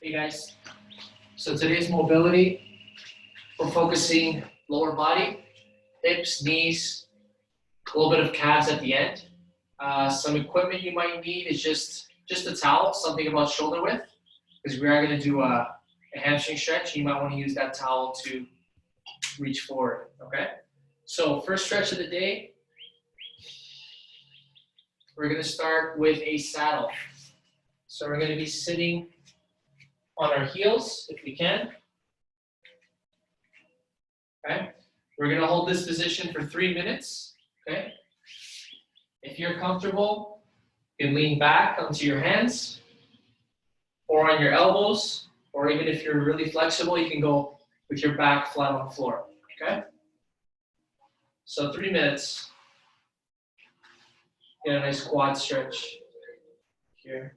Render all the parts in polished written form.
Hey guys, so today's mobility, we're focusing lower body, hips, knees, a little bit of calves at the end. Some equipment you might need is just a towel, something about shoulder width, because we are going to do a hamstring stretch. You might want to use that towel to reach forward, okay? So first stretch of the day, we're going to start with a saddle. So we're going to be sitting on our heels if we can. Okay, we're going to hold this position for 3 minutes. Okay, if you're comfortable, you can lean back onto your hands or on your elbows, or even if you're really flexible, you can go with your back flat on the floor. Okay, so 3 minutes. Get a nice quad stretch here.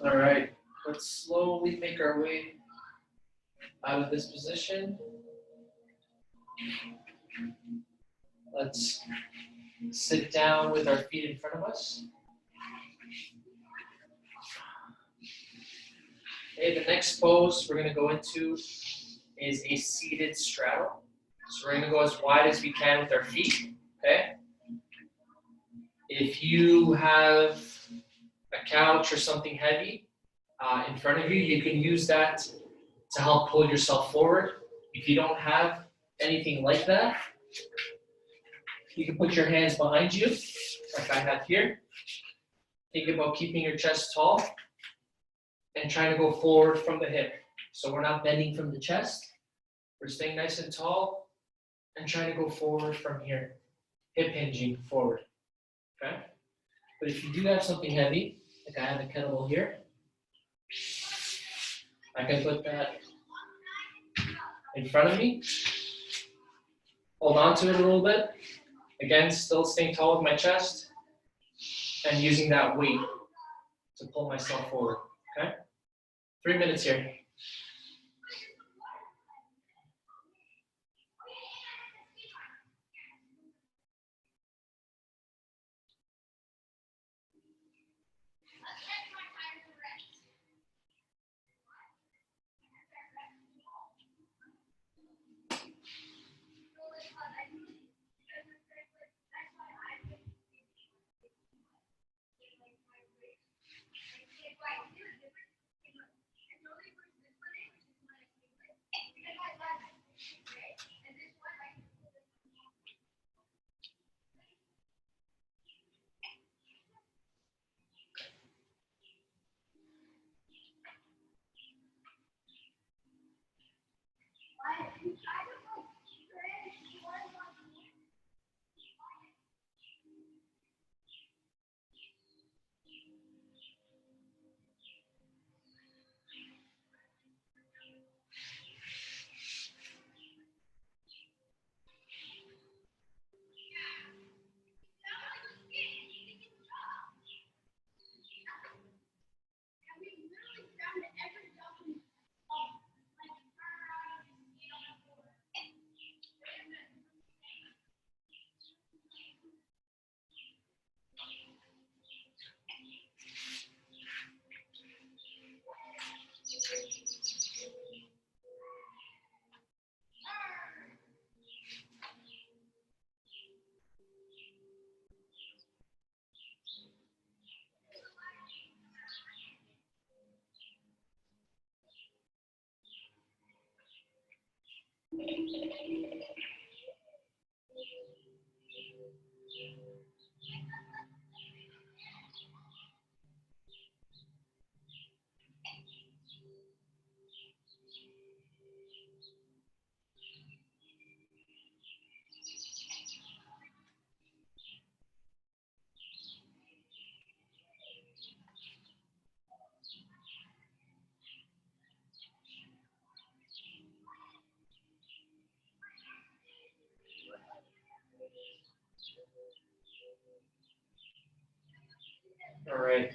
All right, let's slowly make our way out of this position. Let's sit down with our feet in front of us. Okay, the next pose we're going to go into is a seated straddle. So we're going to go as wide as we can with our feet, okay? If you have a couch or something heavy in front of you, you can use that to help pull yourself forward. If you don't have anything like that, you can put your hands behind you, like I have here. Think about keeping your chest tall and trying to go forward from the hip. So we're not bending from the chest. We're staying nice and tall and trying to go forward from here. Hip hinging forward, okay? But if you do have something heavy, like I have a kettlebell here, I can put that in front of me, hold on to it a little bit. Again, still staying tall with my chest and using that weight to pull myself forward, okay? 3 minutes here. All right,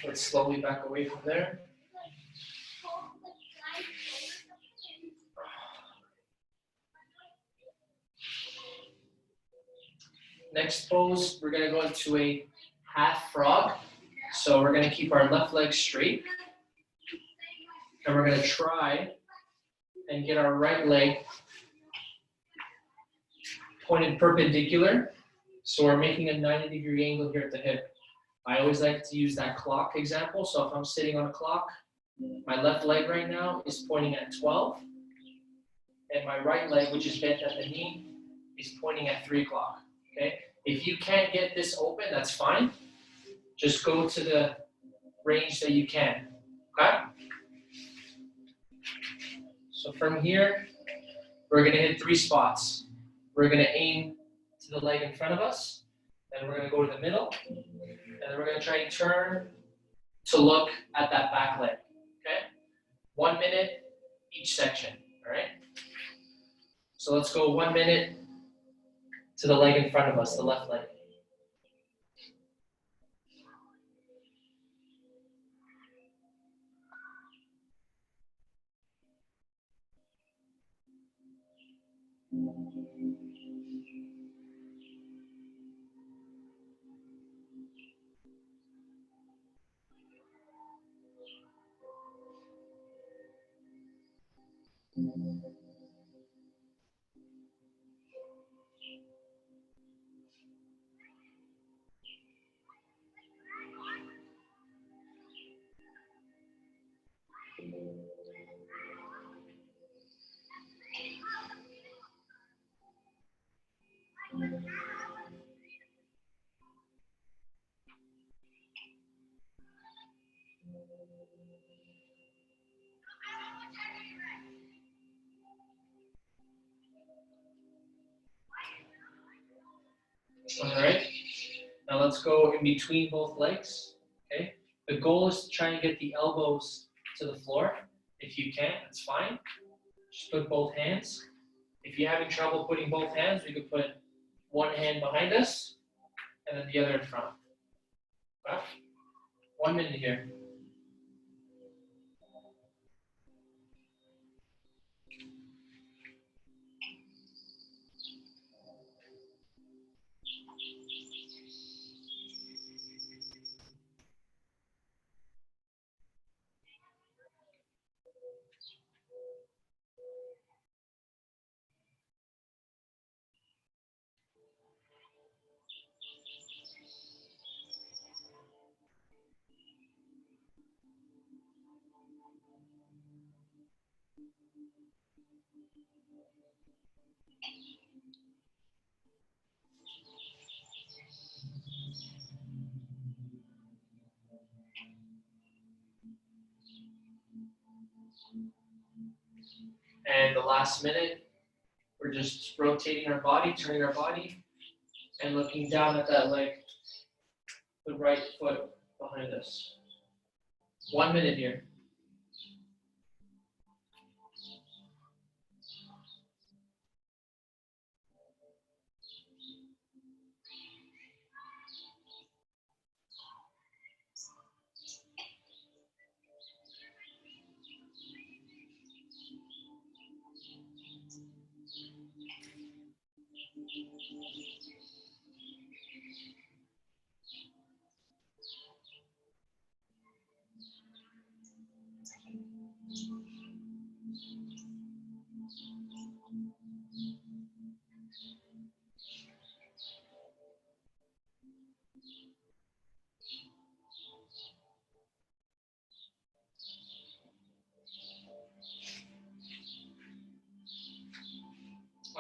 let's slowly back away from there. Next pose, we're gonna go into a half frog. So we're gonna keep our left leg straight. And we're gonna try and get our right leg pointed perpendicular. So we're making a 90-degree angle here at the hip. I always like to use that clock example. So if I'm sitting on a clock, my left leg right now is pointing at 12. And my right leg, which is bent at the knee, is pointing at 3 o'clock. Okay? If you can't get this open, that's fine. Just go to the range that you can. Okay? So from here, we're gonna hit 3 spots. We're gonna aim to the leg in front of us, then we're gonna go to the middle, and then we're gonna try and turn to look at that back leg. Okay? 1 minute each section. All right? So let's go 1 minute to the leg in front of us, the left leg. All right, now let's go in between both legs, okay? The goal is to try and get the elbows to the floor. If you can, that's fine. Just put both hands. If you're having trouble putting both hands, we could put one hand behind us and then the other in front. Okay? 1 minute here. And the last minute, we're just rotating our body, turning our body, and looking down at that leg, the right foot behind us. 1 minute here.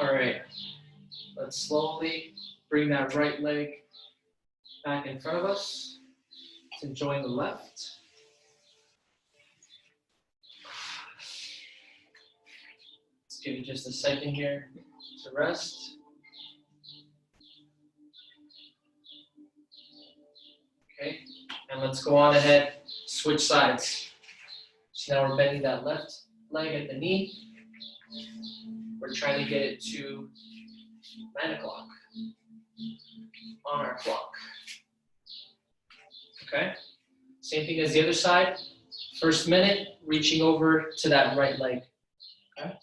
All right, let's slowly bring that right leg back in front of us to join the left. Let's give it just a second here to rest. Okay, and let's go on ahead, switch sides. So now we're bending that left leg at the knee. We're trying to get it to 9 o'clock on our clock. Okay, same thing as the other side. First minute, reaching over to that right leg. Okay.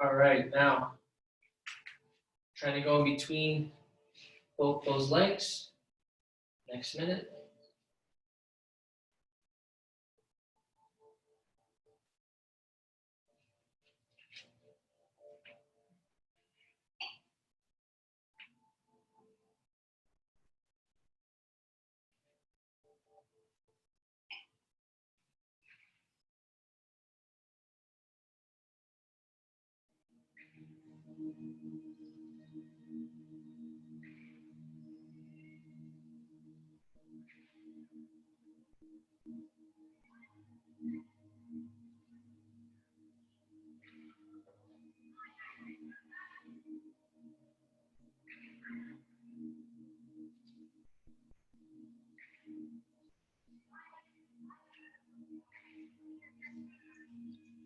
All right, now trying to go in between both those legs. Next minute.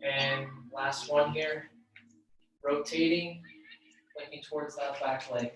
And last one here, rotating, looking towards that back leg.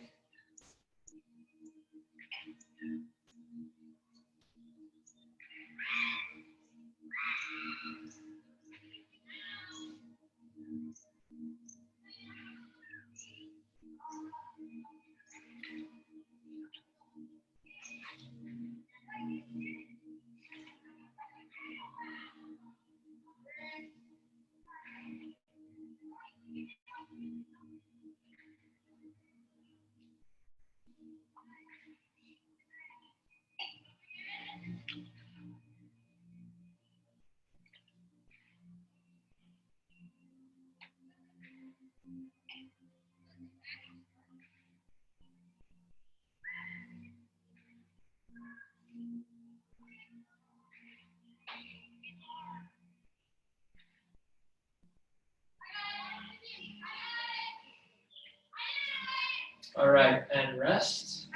All right, and rest.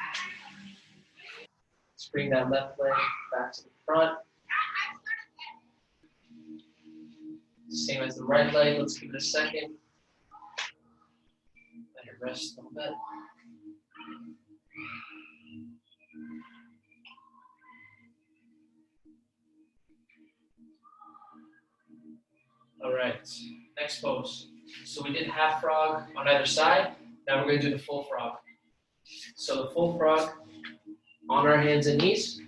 Let's bring that left leg back to the front. Same as the right leg. Let's give it a second. Let it rest a little bit. All right, next pose. So we did half frog on either side. Now we're going to do the full frog. So the full frog on our hands and knees.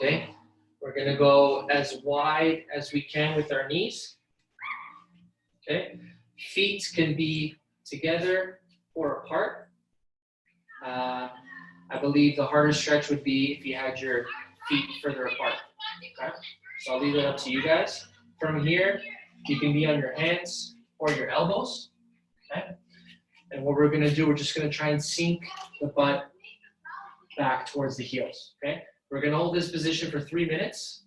Okay, we're going to go as wide as we can with our knees. Okay, feet can be together or apart. I believe the harder stretch would be if you had your feet further apart. Okay, so I'll leave it up to you guys. From here, you can be on your hands or your elbows. Okay, and what we're going to do, we're just going to try and sink the butt back towards the heels. Okay, we're going to hold this position for 3 minutes.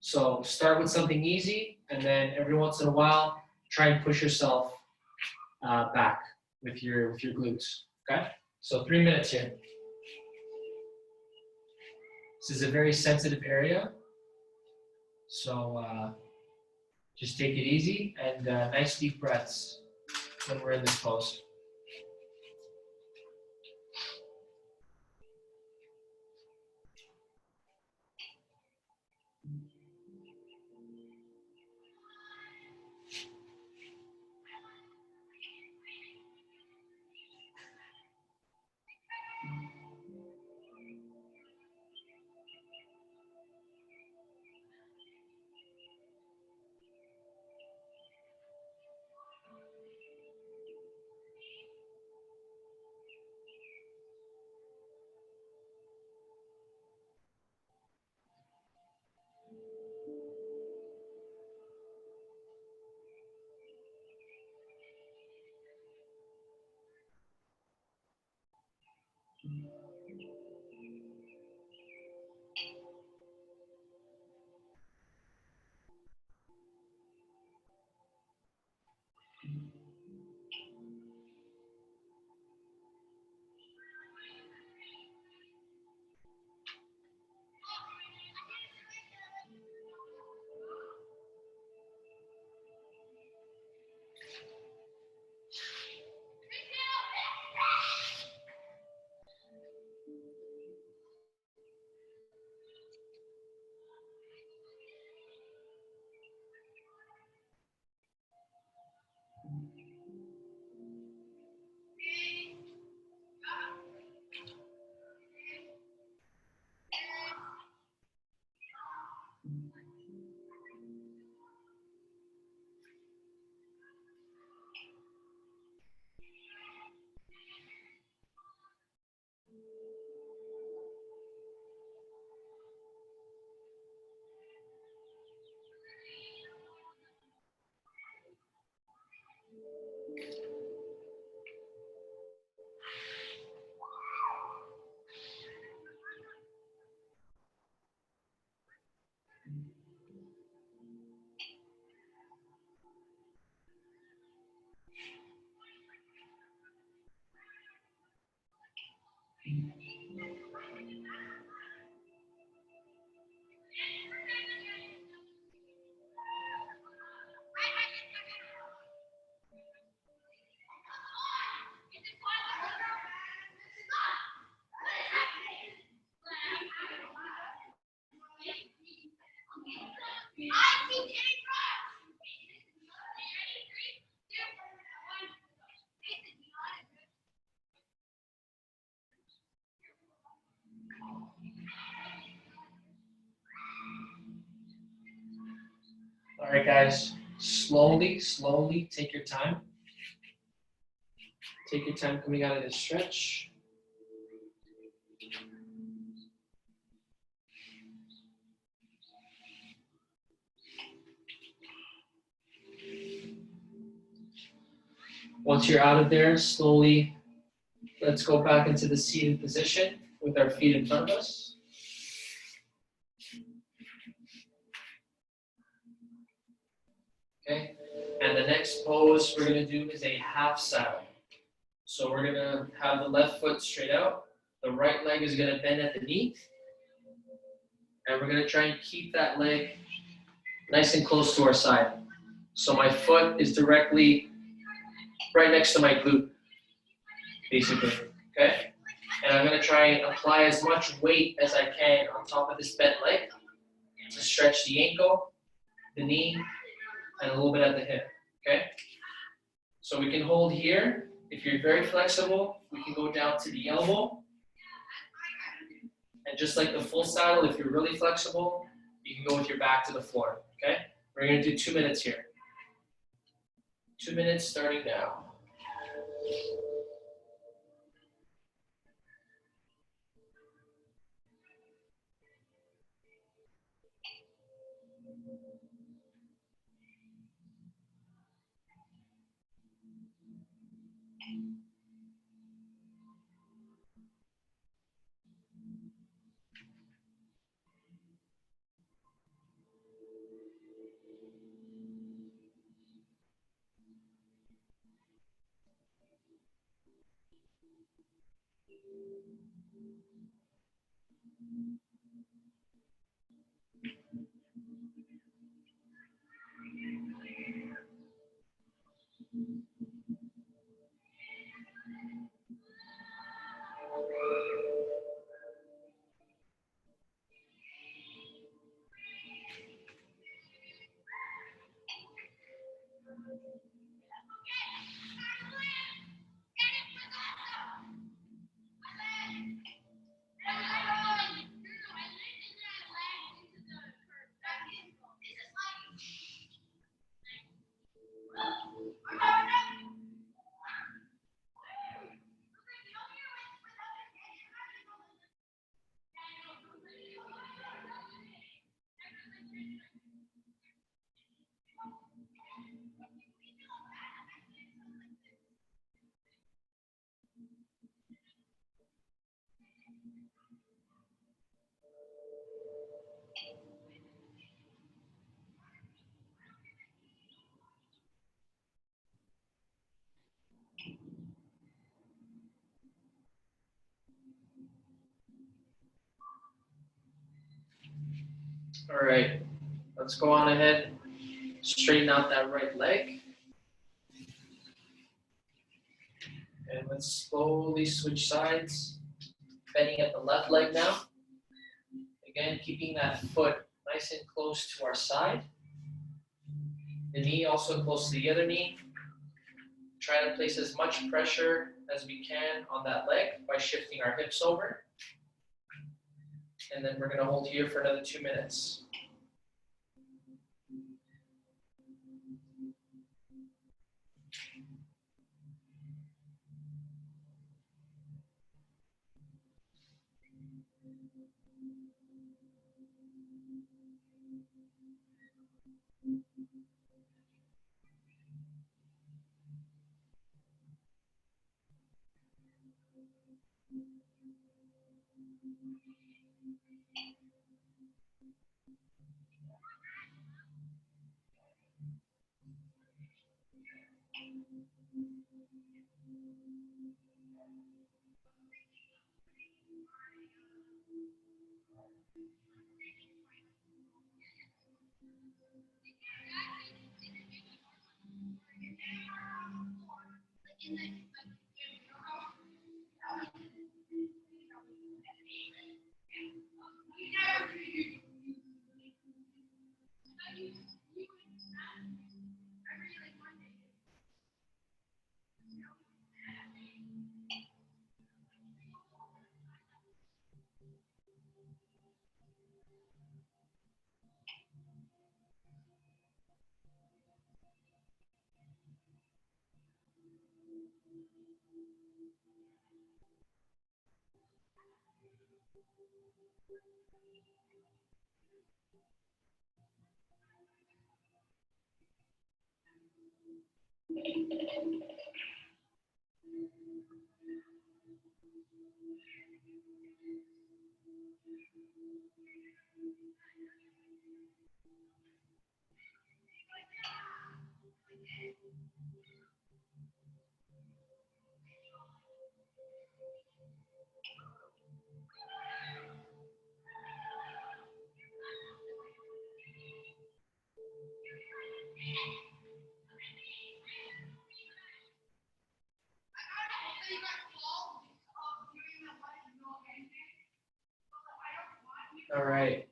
So start with something easy, and then every once in a while, try and push yourself back with your glutes. Okay. So 3 minutes here. This is a very sensitive area, so just take it easy and nice deep breaths when we're in this pose. All right, guys, slowly take your time. Take your time coming out of this stretch. Once you're out of there, slowly, let's go back into the seated position with our feet in front of us. Okay, and the next pose we're gonna do is a half saddle. So we're gonna have the left foot straight out, the right leg is gonna bend at the knee, and we're gonna try and keep that leg nice and close to our side. So my foot is directly right next to my glute, basically, okay? And I'm gonna try and apply as much weight as I can on top of this bent leg to stretch the ankle, the knee, and a little bit at the hip, okay? So we can hold here. If you're very flexible, we can go down to the elbow. And just like the full saddle, if you're really flexible, you can go with your back to the floor, okay? We're gonna do 2 minutes here. 2 minutes starting now. All right, let's go on ahead, straighten out that right leg. And let's slowly switch sides, bending at the left leg now. Again, keeping that foot nice and close to our side. The knee also close to the other knee. Try to place as much pressure as we can on that leg by shifting our hips over. And then we're going to hold here for another 2 minutes. All right,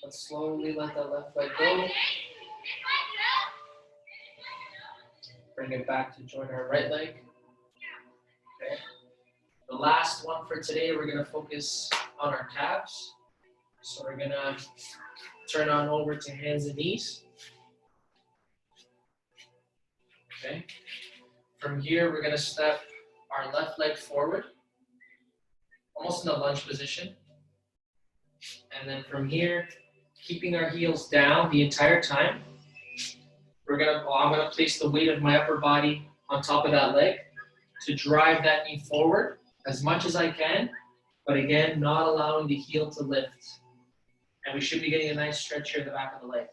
let's slowly let that left leg go. Bring it back to join our right leg. Okay. The last one for today, we're gonna focus on our calves. So we're gonna turn on over to hands and knees. Okay. From here, we're gonna step our left leg forward, almost in a lunge position. And then from here, keeping our heels down the entire time, I'm gonna place the weight of my upper body on top of that leg to drive that knee forward as much as I can, but again, not allowing the heel to lift. And we should be getting a nice stretch here in the back of the leg,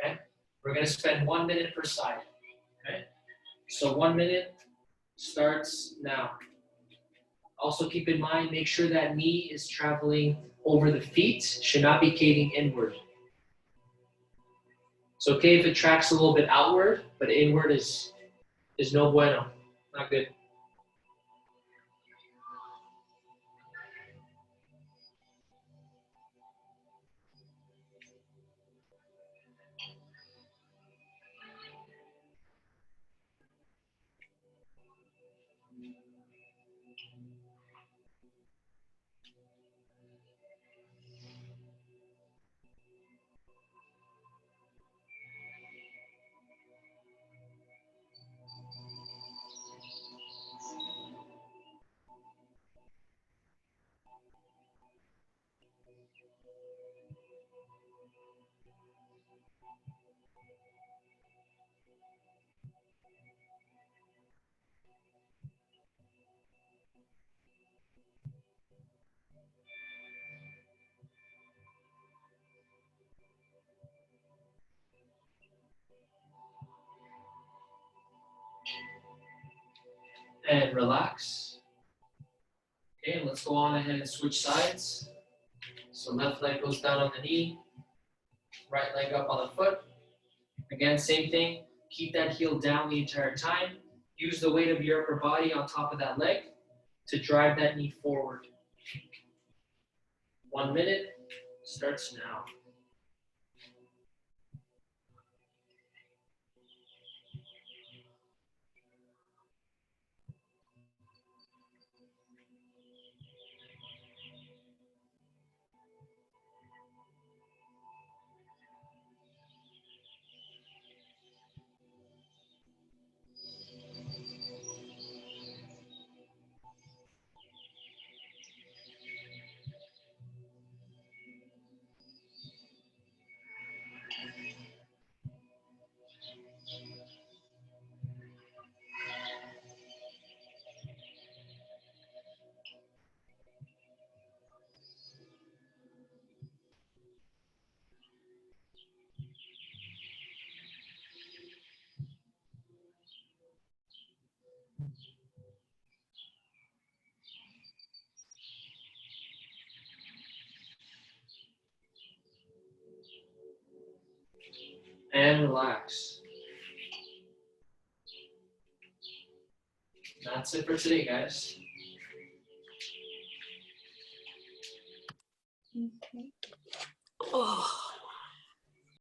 okay? We're gonna spend 1 minute per side, okay? So 1 minute starts now. Also keep in mind, make sure that knee is traveling over the feet, should not be caving inward. It's okay if it tracks a little bit outward, but inward is no bueno, not good. And relax. Okay, let's go on ahead and switch sides. So left leg goes down on the knee, right leg up on the foot. Again, same thing. Keep that heel down the entire time. Use the weight of your upper body on top of that leg to drive that knee forward. 1 minute starts now. And relax. That's it for today, guys. Okay. Oh.